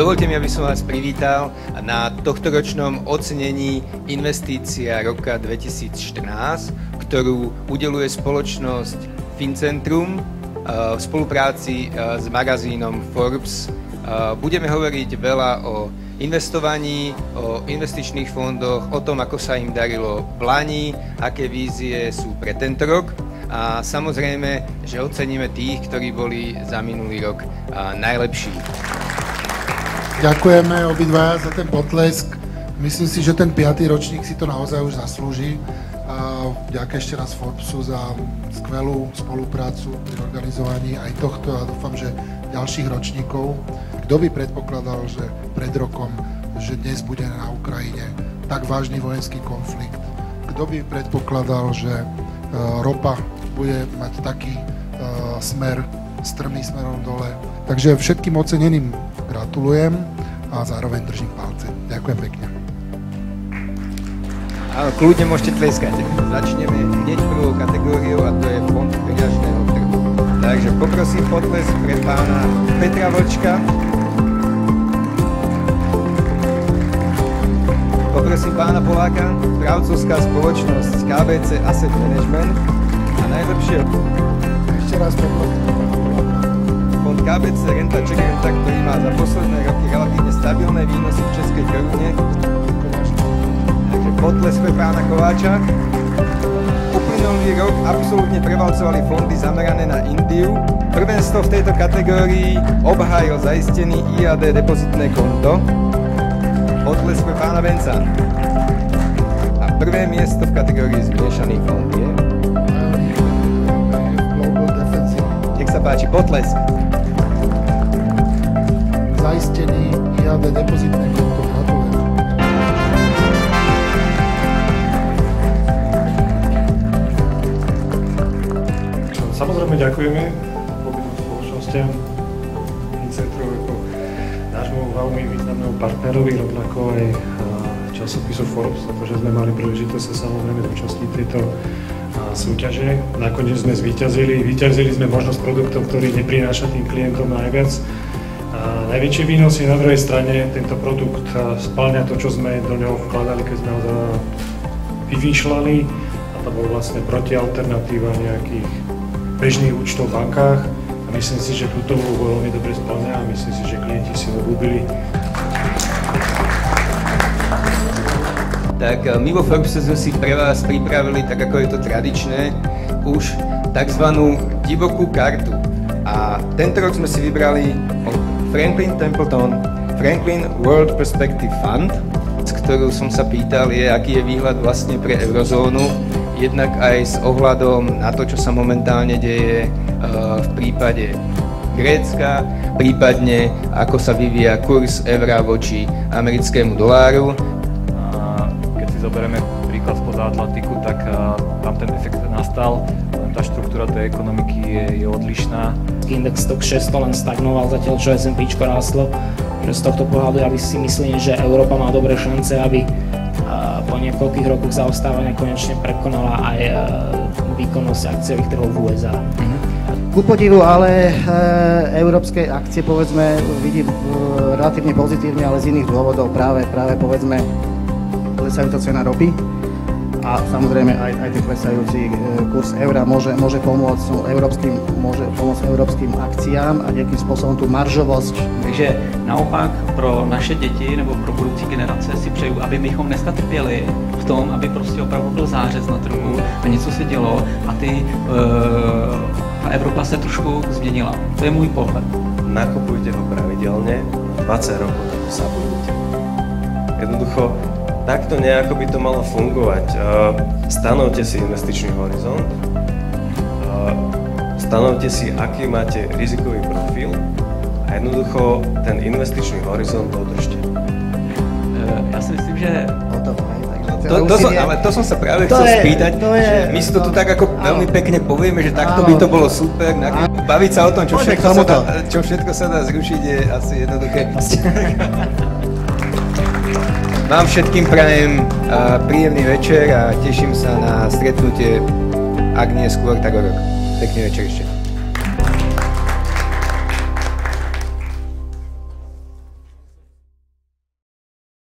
Dovolte mi, aby som vás privítal na tohtoročnom ocenení Investícia roka 2014, ktorú udeľuje spoločnosť Fincentrum v spolupráci s magazínom Forbes. Budeme hovoriť veľa o investovaní, o investičných fondoch, o tom, ako sa im darilo v lani, aké vízie sú pre tento rok a samozrejme, že oceníme tých, ktorí boli za minulý rok najlepší. Ďakujeme obidvaja za ten potlesk. Myslím si, že ten 5. ročník si to naozaj už zaslúži. Ďakujem ešte raz Forbesu za skvelú spoluprácu pri organizovaní aj tohto a dúfam, že ďalších ročníkov. Kto by predpokladal, že pred rokom, že dnes bude na Ukrajine tak vážny vojenský konflikt? Kto by predpokladal, že ropa bude mať taký smer, strmý smerom dole? Takže všetkým oceneným gratulujem a zároveň držím palce. Ďakujem pekne. Áno, kľudne môžete tleskať. Začneme hneď prvou kategóriou a to je fond peňažného trhu. Takže poprosím potlesk pre pána Petra Vlčka. Poprosím pána Poláka, správcovská spoločnosť KBC Asset Management a najlepšie Ešte raz poprosím. Fond KBC Renta Czech Renta, ktorý má za posledné roky relatívne stabilné výnosy v českej korune. Takže potlesk pre pána Kováča. Uplynulý rok absolútne prevalcovali fondy zamerané na Indiu. Prvenstvo v tejto kategórii obhájil zaistený IAD depozitné konto. Potlesk pre pána Venca. A prvé miesto v kategórii zmiešaný fond je... Nech sa páči, potlesk. Zaistený IAD depozitné konto. Gratulujem. Samozrejme ďakujeme obidvom spoločnostiam Fincentrum ako nášmu veľmi významnému partnerovi, rovnako aj časopisu Forbes, pretože sme mali príležitosť sa samozrejme zúčastniť tejto súťaže. Nakoniec sme zvíťazili. Vyťazili sme možnosť produktov, ktorý neprináša tým klientom najviac. Najväčší výnos je na druhej strane, tento produkt spĺňa to, čo sme do neho vkladali, keď sme ho vyvýšľali. A to bol vlastne protialternatíva nejakých bežných účtov v bankách. A myslím si, že túto úlohu veľmi dobre spĺňa a myslím si, že klienti si ho obľúbili. Tak my vo Forbese sme si pre vás pripravili, tak ako je to tradičné, už takzvanú divokú kartu. A tento rok sme si vybrali Franklin Templeton Franklin World Perspective Fund, s ktorou som sa pýtal, aký je výhľad vlastne pre eurozónu, jednak aj s ohľadom na to, čo sa momentálne deje v prípade Grécka, prípadne ako sa vyvíja kurz eura voči americkému doláru. Keď si zoberieme príklad spoza Atlantiku, tak tam ten efekt nastal, len tá štruktúra tej ekonomiky je odlišná. Index Stoxx 600 len stagnoval, zatiaľ čo S&Pčko rástlo. Z tohto pohľadu ja si myslím, že Európa má dobré šance, aby po niekoľkých rokoch zaostávania konečne prekonala aj výkonnosť akciových trhov v USA. Ku podivu, ale európske akcie, povedzme, vidím relatívne pozitívne, ale z iných dôvodov, práve povedzme klesajúca cena ropy a samozrejme aj ten klesajúci kurz eura môže pomôcť európskym akciám a nejakým spôsobom tú maržovosť. Takže naopak pro naše děti nebo pro budoucí generace si přeju, aby bychom dneska trpěli v tom, aby prostě opravdu byl zářez na trhu a něco se dělo a ta Evropa se trošku změnila. To je můj pohled. Nakupujte ho pravidelne, 20 rokov na to sa budete. Jednoducho, takto nejako by to malo fungovať. Stanovte si investičný horizont, stanovte si, aký máte rizikový profil a jednoducho ten investičný horizont dodržte. Já si myslím, že To som sa práve chcel spýtať, že my si to tu tak ako veľmi pekne povieme, že takto by to bolo super, baviť sa o tom, čo všetko sa dá zrušiť, je asi jednoduché. Vám všetkým prajem príjemný večer a teším sa na stretnutie, ak nie skôr, tak o rok. Pekný večer ešte.